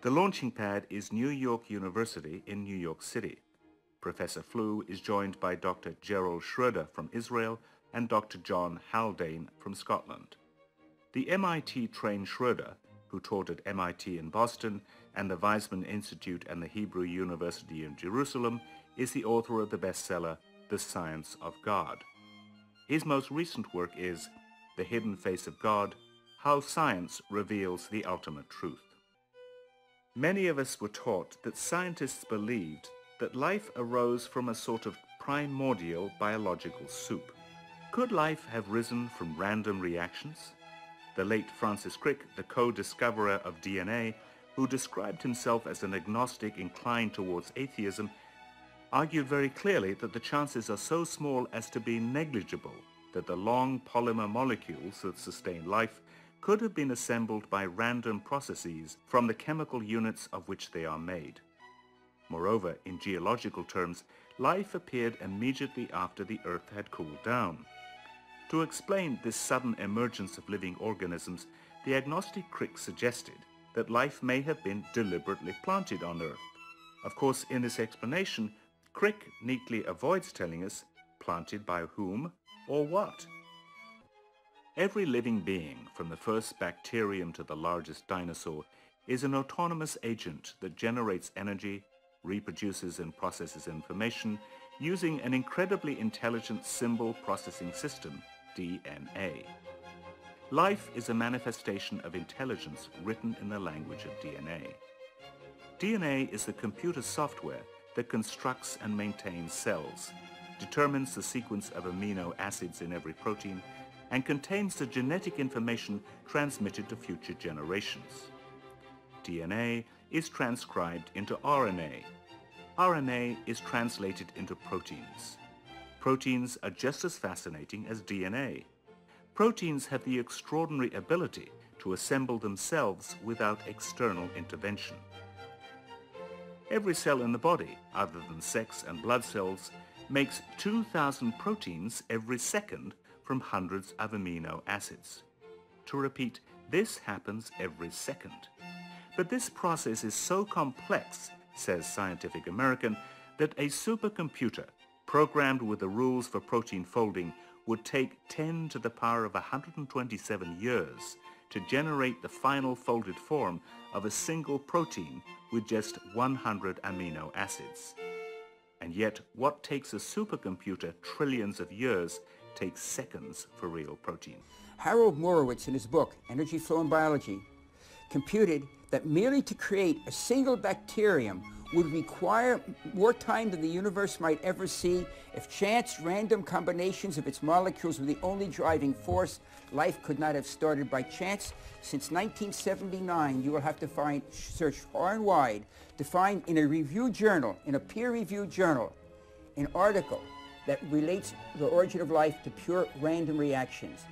The launching pad is New York University in New York City. Professor Flew is joined by Dr. Gerald Schroeder from Israel and Dr. John Haldane from Scotland. The MIT-trained Schroeder, who taught at MIT in Boston and the Weizmann Institute and the Hebrew University in Jerusalem, is the author of the bestseller The Science of God. His most recent work is The Hidden Face of God: How Science Reveals the Ultimate Truth. Many of us were taught that scientists believed that life arose from a sort of primordial biological soup. Could life have risen from random reactions? The late Francis Crick, the co-discoverer of DNA, who described himself as an agnostic inclined towards atheism, argued very clearly that the chances are so small as to be negligible that the long polymer molecules that sustain life could have been assembled by random processes from the chemical units of which they are made. Moreover, in geological terms, life appeared immediately after the Earth had cooled down. To explain this sudden emergence of living organisms, the agnostic Crick suggested that life may have been deliberately planted on Earth. Of course, in this explanation, Crick neatly avoids telling us planted by whom or what. Every living being, from the first bacterium to the largest dinosaur, is an autonomous agent that generates energy, reproduces and processes information using an incredibly intelligent symbol processing system, DNA. Life is a manifestation of intelligence written in the language of DNA. DNA is the computer software that constructs and maintains cells, determines the sequence of amino acids in every protein, and contains the genetic information transmitted to future generations. DNA is transcribed into RNA. RNA is translated into proteins. Proteins are just as fascinating as DNA. Proteins have the extraordinary ability to assemble themselves without external intervention. Every cell in the body, other than sex and blood cells, makes 2,000 proteins every second from hundreds of amino acids. To repeat, this happens every second. But this process is so complex, says Scientific American, that a supercomputer programmed with the rules for protein folding would take 10 to the power of 127 years to generate the final folded form of a single protein with just 100 amino acids. And yet, what takes a supercomputer trillions of years takes seconds for real protein. Harold Morowitz, in his book, Energy Flow in Biology, computed that merely to create a single bacterium would require more time than the universe might ever see. If chance, random combinations of its molecules were the only driving force, life could not have started by chance. Since 1979, you will have to search far and wide to find in a reviewed journal, in a peer-reviewed journal, an article that relates the origin of life to pure random reactions.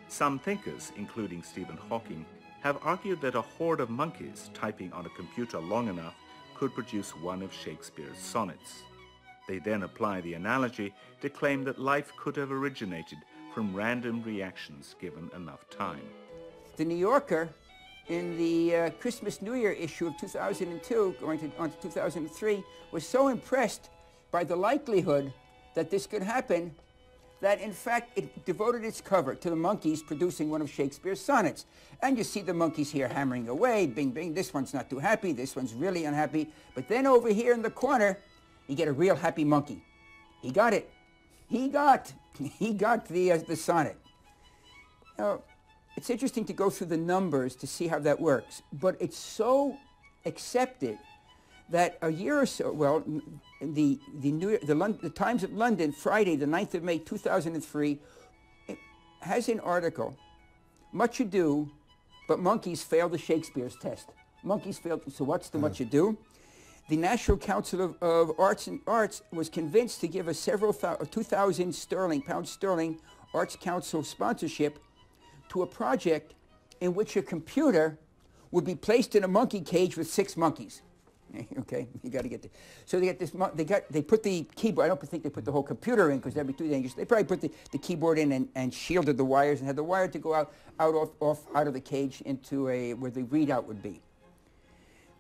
Some thinkers, including Stephen Hawking, have argued that a horde of monkeys typing on a computer long enough could produce one of Shakespeare's sonnets. They then apply the analogy to claim that life could have originated from random reactions given enough time. The New Yorker, in the Christmas New Year issue of 2002, going on to 2003, was so impressed by the likelihood that this could happen that in fact it devoted its cover to the monkeys producing one of Shakespeare's sonnets. And you see the monkeys here hammering away, bing, bing, this one's not too happy, this one's really unhappy. But then over here in the corner, you get a real happy monkey. He got it. He got the sonnet. Now, it's interesting to go through the numbers to see how that works, but it's so accepted that a year or so, well, the Times of London, Friday, the 9th of May, 2003, has an article, Much Ado, but monkeys failed the Shakespeare's test. Monkeys failed, so what's the much ado? The National Council of Arts was convinced to give a 2,000 pound sterling Arts Council sponsorship to a project in which a computer would be placed in a monkey cage with 6 monkeys. Okay, you got to get the. So they get this. They put the keyboard. I don't think they put the whole computer in because that'd be too dangerous. They probably put the keyboard in and shielded the wires and had the wire to go out of the cage into where the readout would be.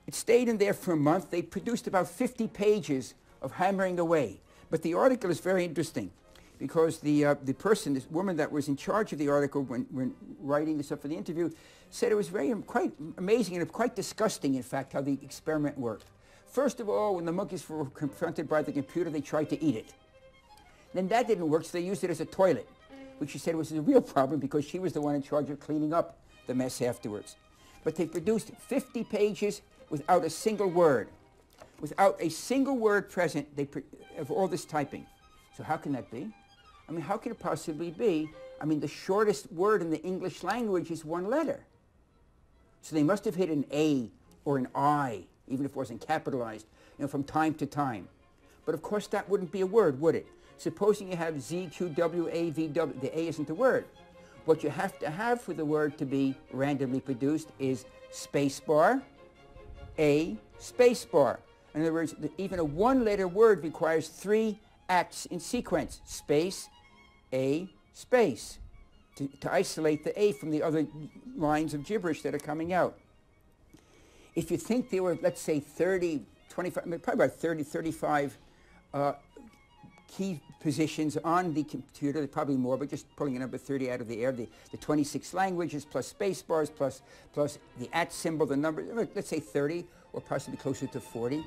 It stayed in there for a month. They produced about 50 pages of hammering away. But the article is very interesting because the person, this woman that was in charge of the article when writing this up for the interview, said it was quite amazing and quite disgusting, in fact, how the experiment worked. First of all, when the monkeys were confronted by the computer, they tried to eat it. Then that didn't work, so they used it as a toilet, which she said was a real problem because she was the one in charge of cleaning up the mess afterwards. But they produced 50 pages without a single word. Without a single word present of all this typing. So how can that be? I mean, how can it possibly be? I mean, the shortest word in the English language is one letter. So they must have hit an A or an I, even if it wasn't capitalized, from time to time. But of course that wouldn't be a word, would it? Supposing you have Z, Q, W, A, V, W, the A isn't a word. What you have to have for the word to be randomly produced is space bar, A, space bar. In other words, even a one-letter word requires 3 acts in sequence. Space, A, space. To isolate the A from the other lines of gibberish that are coming out. If you think there were, let's say, 30, 25, probably about 30, 35 key positions on the computer, probably more, but just pulling a number 30 out of the air, the 26 languages plus space bars plus the @ symbol, the number, let's say 30 or possibly closer to 40.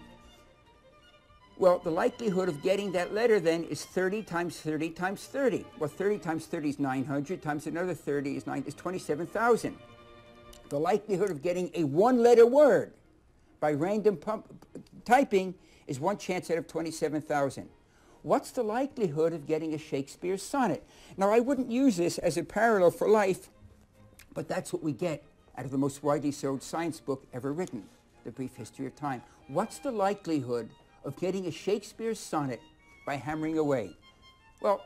Well, the likelihood of getting that letter then is 30 times 30 times 30. Well, 30 times 30 is 900 times another 30 is 27,000. The likelihood of getting a one-letter word by random typing is 1 chance out of 27,000. What's the likelihood of getting a Shakespeare sonnet? Now, I wouldn't use this as a parallel for life, but that's what we get out of the most widely sold science book ever written, The Brief History of Time. What's the likelihood of getting a Shakespeare sonnet by hammering away? Well,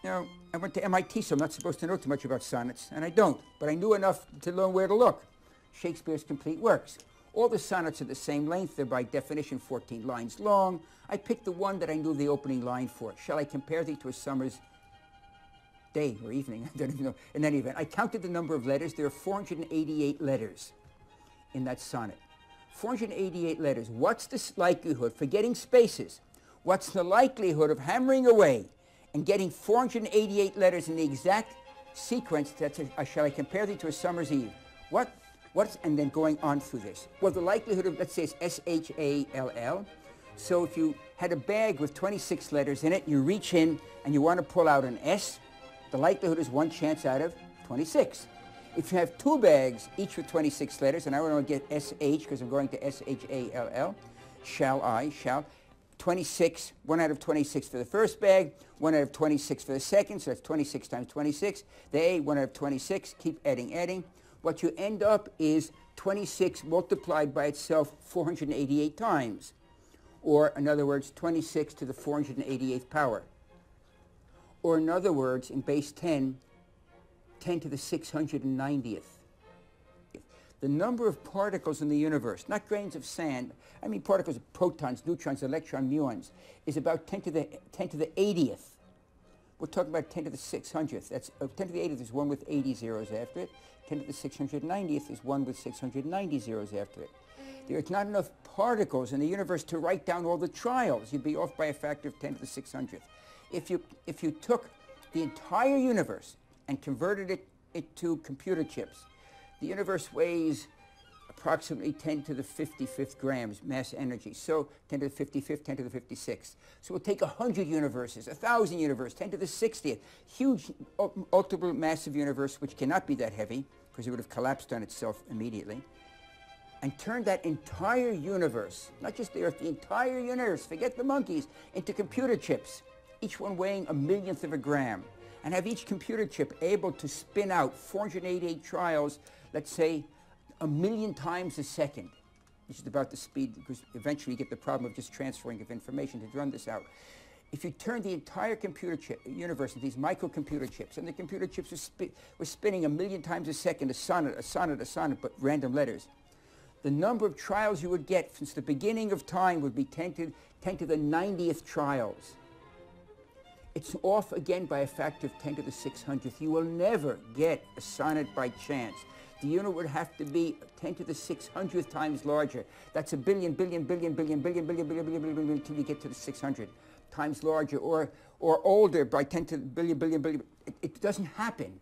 I went to MIT, so I'm not supposed to know too much about sonnets, and I don't, but I knew enough to learn where to look. Shakespeare's complete works. All the sonnets are the same length. They're by definition 14 lines long. I picked the one that I knew the opening line for. Shall I compare thee to a summer's day or evening? I don't even know. In any event, I counted the number of letters. There are 488 letters in that sonnet. 488 letters. What's the likelihood, forgetting spaces, what's the likelihood of hammering away and getting 488 letters in the exact sequence that's shall I compare thee to a summer's eve? And then going on through this. Well, the likelihood of, let's say it's S-H-A-L-L. So if you had a bag with 26 letters in it, you reach in and you want to pull out an S, the likelihood is 1 chance out of 26. If you have 2 bags, each with 26 letters, and I want to get S-H because I'm going to S-H-A-L-L, shall, 26, 1 out of 26 for the first bag, 1 out of 26 for the second, so that's 26 times 26. The A, 1 out of 26, keep adding. What you end up is 26 multiplied by itself 488 times. Or, in other words, 26 to the 488th power. Or, in other words, in base 10, 10 to the 690th. The number of particles in the universe, not grains of sand, I mean particles of protons, neutrons, electrons, muons, is about 10 to the 80th. We're talking about 10 to the 600th. That's 10 to the 80th is 1 with 80 zeros after it. 10 to the 690th is 1 with 690 zeros after it. There's not enough particles in the universe to write down all the trials. You'd be off by a factor of 10 to the 600th. If you took the entire universe and converted it into computer chips, the universe weighs approximately 10 to the 55th grams mass energy. So 10 to the 55th, 10 to the 56th. So we'll take 100 universes, 1,000 universes, 10 to the 60th. Huge, ultra massive universe, which cannot be that heavy, because it would have collapsed on itself immediately. And turn that entire universe, not just the Earth, the entire universe, forget the monkeys, into computer chips, each one weighing 1/1,000,000th of a gram. And have each computer chip able to spin out 488 trials, let's say, 1,000,000 times a second, which is about the speed, because eventually you get the problem of just transferring of information to run this out. If you turn the entire computer chip universe into these microcomputer chips, and the computer chips were spinning 1,000,000 times a second, a sonnet, but random letters, the number of trials you would get since the beginning of time would be 10 to the 90th trials. It's off again by a factor of 10 to the 600th. You will never get a sonnet by chance. the unit would have to be 10 to the 600th times larger. That's a billion, billion, billion, billion, billion, billion, billion, billion, billion, billion, until you get to the 600 times larger, or older by 10 to the billion, billion, billion. It doesn't happen.